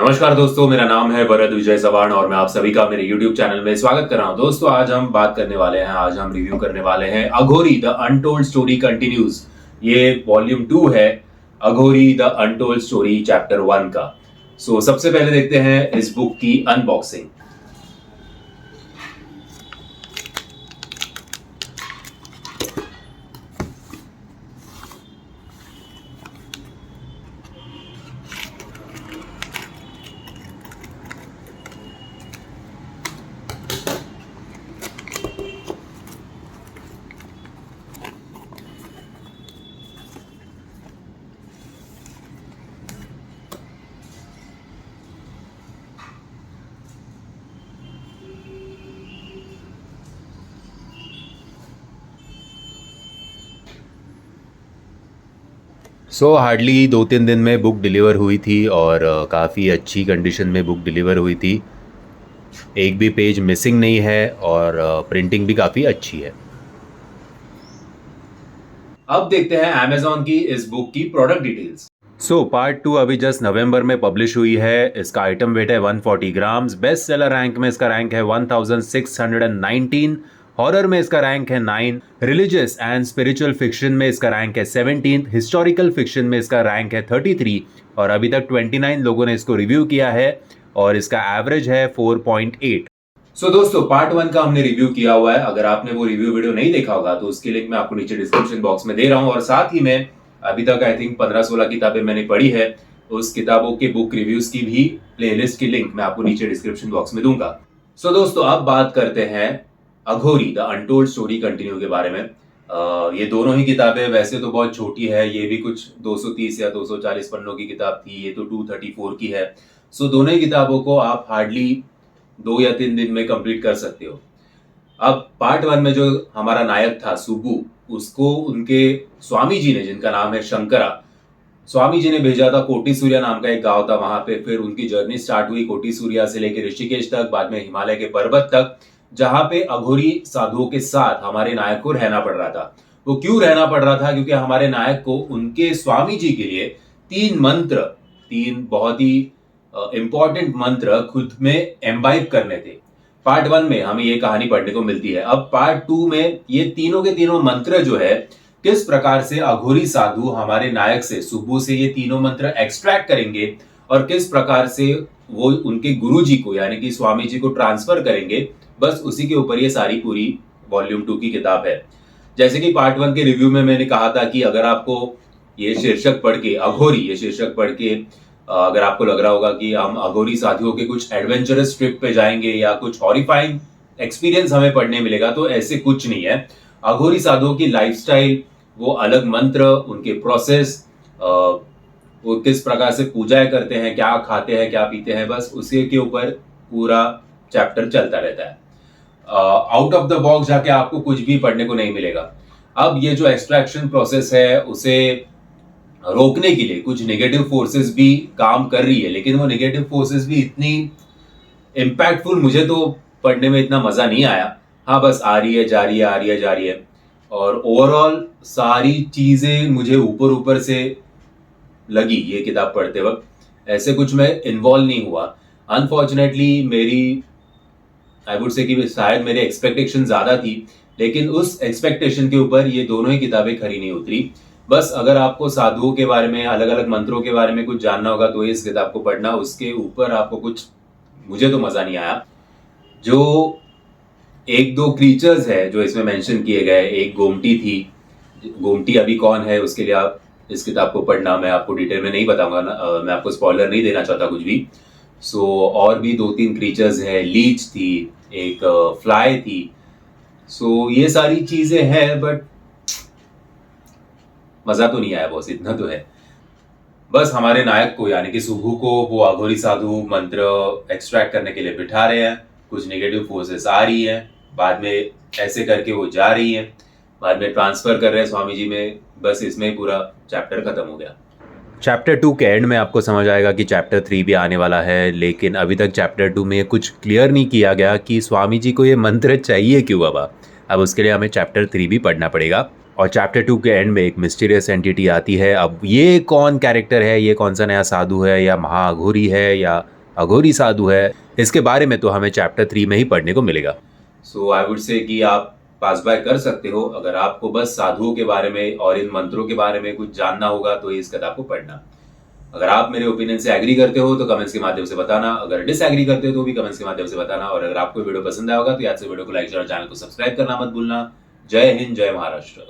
नमस्कार दोस्तों, मेरा नाम है वरद विजय सवाण और मैं आप सभी का मेरे YouTube चैनल में स्वागत कर रहा हूं। दोस्तों, आज हम बात करने वाले हैं, आज हम रिव्यू करने वाले हैं अघोरी द अनटोल्ड स्टोरी कंटिन्यूज। ये वॉल्यूम 2 है, अघोरी द अनटोल्ड स्टोरी चैप्टर 1 का। सबसे पहले देखते हैं इस बुक की अनबॉक्सिंग। हार्डली 2-3 दिन में बुक डिलीवर हुई थी और काफ़ी अच्छी कंडीशन में बुक डिलीवर हुई थी। एक भी पेज मिसिंग नहीं है और प्रिंटिंग भी काफ़ी अच्छी है। अब देखते हैं अमेज़न की इस बुक की प्रोडक्ट डिटेल्स। पार्ट 2 अभी जस्ट नवंबर में पब्लिश हुई है। इसका आइटम वेट है 140 ग्राम्स। बेस्ट सेलर रैंक में इसका रैंक है 1619। हॉरर में इसका रैंक है 9। रिलीजियस एंड स्पिरिचुअल फिक्शन में इसका रैंक है 17। हिस्टोरिकल फिक्शन में इसका रैंक है 33 और अभी तक 29 लोगों ने इसको रिव्यू किया है और इसका एवरेज है 4.8। दोस्तों, पार्ट 1 का हमने रिव्यू किया हुआ है। अगर आपने वो रिव्यू वीडियो नहीं देखा होगा तो उसकी लिंक मैं आपको नीचे डिस्क्रिप्शन बॉक्स में दे रहा हूं और साथ ही में अभी तक आई थिंक 15-16 किताबें मैंने पढ़ी है, उस किताबों के बुक रिव्यूज की भी प्लेलिस्ट की लिंक मैं आपको नीचे डिस्क्रिप्शन बॉक्स में दूंगा। दोस्तों, अब बात करते हैं अघोरी द अनटोल्ड स्टोरी कंटिन्यू के बारे में। ये दोनों ही किताबें वैसे तो बहुत छोटी है, ये भी कुछ 230 या 240 पन्नों की किताब थी, ये तो 234 की है। दोनों ही किताबों को आप हार्डली 2 या 3 दिन में कंप्लीट कर सकते हो। अब पार्ट 1 में जो हमारा नायक था सुब्बू, उसको उनके स्वामी जी ने, जिनका नाम है शंकरा, स्वामी जी ने भेजा था कोटी सूर्या नाम का एक गांव था वहां पे। फिर उनकी जर्नी स्टार्ट हुई कोटी सूर्या से लेकर ऋषिकेश तक, बाद में हिमालय के पर्वत तक, जहां पे अघोरी साधुओं के साथ हमारे नायक को रहना पड़ रहा था। वो क्यों रहना पड़ रहा था? क्योंकि हमारे नायक को उनके स्वामी जी के लिए 3 बहुत ही इंपॉर्टेंट मंत्र खुद में एम्बाइब करने थे। पार्ट 1 में हमें ये कहानी पढ़ने को मिलती है। अब पार्ट 2 में ये तीनों के तीनों मंत्र जो है, किस प्रकार से अघोरी साधु हमारे नायक से, सुब्बू से, ये तीनों मंत्र एक्सट्रैक्ट करेंगे और किस प्रकार से वो उनके गुरु जी को यानी कि स्वामी जी को ट्रांसफर करेंगे, बस उसी के ऊपर ये सारी पूरी वॉल्यूम 2 की किताब है। जैसे कि पार्ट 1 के रिव्यू में मैंने कहा था कि अगर आपको ये शीर्षक पढ़ के, अघोरी ये शीर्षक पढ़ के अगर आपको लग रहा होगा कि हम अघोरी साथियों के कुछ एडवेंचरस ट्रिप पे जाएंगे या कुछ हॉरिफाइंग एक्सपीरियंस हमें पढ़ने मिलेगा, तो ऐसे कुछ नहीं है। अघोरी साधुओं की लाइफस्टाइल, वो अलग मंत्र, उनके प्रोसेस, वो किस प्रकार से पूजाएं करते हैं, क्या खाते हैं, क्या पीते हैं, बस उसी के ऊपर पूरा चैप्टर चलता रहता है। आउट ऑफ द बॉक्स जाके आपको कुछ भी पढ़ने को नहीं मिलेगा। अब ये जो एक्सट्रैक्शन प्रोसेस है, उसे रोकने के लिए कुछ नेगेटिव फोर्सेस भी काम कर रही है, लेकिन वो नेगेटिव फोर्सेस भी इतनी इम्पैक्टफुल, मुझे तो पढ़ने में इतना मजा नहीं आया। हाँ, बस आ रही है, जा रही है, आ रही है, जा रही है, और ओवरऑल सारी चीजें मुझे ऊपर ऊपर से लगी ये किताब पढ़ते वक्त। ऐसे कुछ मैं इन्वॉल्व नहीं हुआ। अनफॉर्चुनेटली मेरी, आई वुड से कि शायद मेरे एक्सपेक्टेशन ज्यादा थी, लेकिन उस एक्सपेक्टेशन के ऊपर ये दोनों ही किताबें खरी नहीं उतरी। बस अगर आपको साधुओं के बारे में, अलग अलग मंत्रों के बारे में कुछ जानना होगा तो इस किताब को पढ़ना। उसके ऊपर आपको कुछ, मुझे तो मजा नहीं आया। जो 1-2 क्रीचर्स है जो इसमें मेंशन किए गए, एक गोमटी थी, गोमटी अभी कौन है उसके लिए आप इस किताब को पढ़ना, मैं आपको डिटेल में नहीं बताऊंगा ना, मैं आपको स्पॉइलर नहीं देना चाहता कुछ भी। और भी 2-3 क्रीचर्स है, लीच थी, एक फ्लाई थी। ये सारी चीजें हैं, बट मजा तो नहीं आया बॉस, इतना तो है। बस हमारे नायक को यानी कि सुब्बू को वो अघोरी साधु मंत्र एक्सट्रैक्ट करने के लिए बिठा रहे हैं। कुछ नेगेटिव फोर्सेस आ रही हैं, बाद में ऐसे करके वो जा रही हैं, बाद में ट्रांसफर कर रहे हैं स्वामी जी में। बस इसमें पूरा चैप्टर खत्म हो गया। चैप्टर 2 के एंड में आपको समझ आएगा कि चैप्टर 3 भी आने वाला है, लेकिन अभी तक चैप्टर 2 में कुछ क्लियर नहीं किया गया कि स्वामी जी को ये मंत्र चाहिए क्यों। अब उसके लिए हमें चैप्टर 3 भी पढ़ना पड़ेगा। और चैप्टर 2 के एंड में एक मिस्टीरियस एंटिटी आती है। अब ये कौन कैरेक्टर है, ये कौन सा नया साधु है, या महाअघोरी है या अघोरी साधु है, इसके बारे में तो हमें चैप्टर 3 में ही पढ़ने को मिलेगा। सो आई वुड से कि आप पास बाय कर सकते हो। अगर आपको बस साधुओं के बारे में और इन मंत्रों के बारे में कुछ जानना होगा तो इस किताब को पढ़ना। अगर आप मेरे ओपिनियन से एग्री करते हो तो कमेंट्स के माध्यम से बताना, अगर डिसएग्री करते हो तो भी कमेंट्स के माध्यम से बताना। और अगर आपको वीडियो पसंद आया होगा तो याद से वीडियो को लाइक शेयर और चैनल को सब्सक्राइब करना मत भूलना। जय हिंद, जय महाराष्ट्र।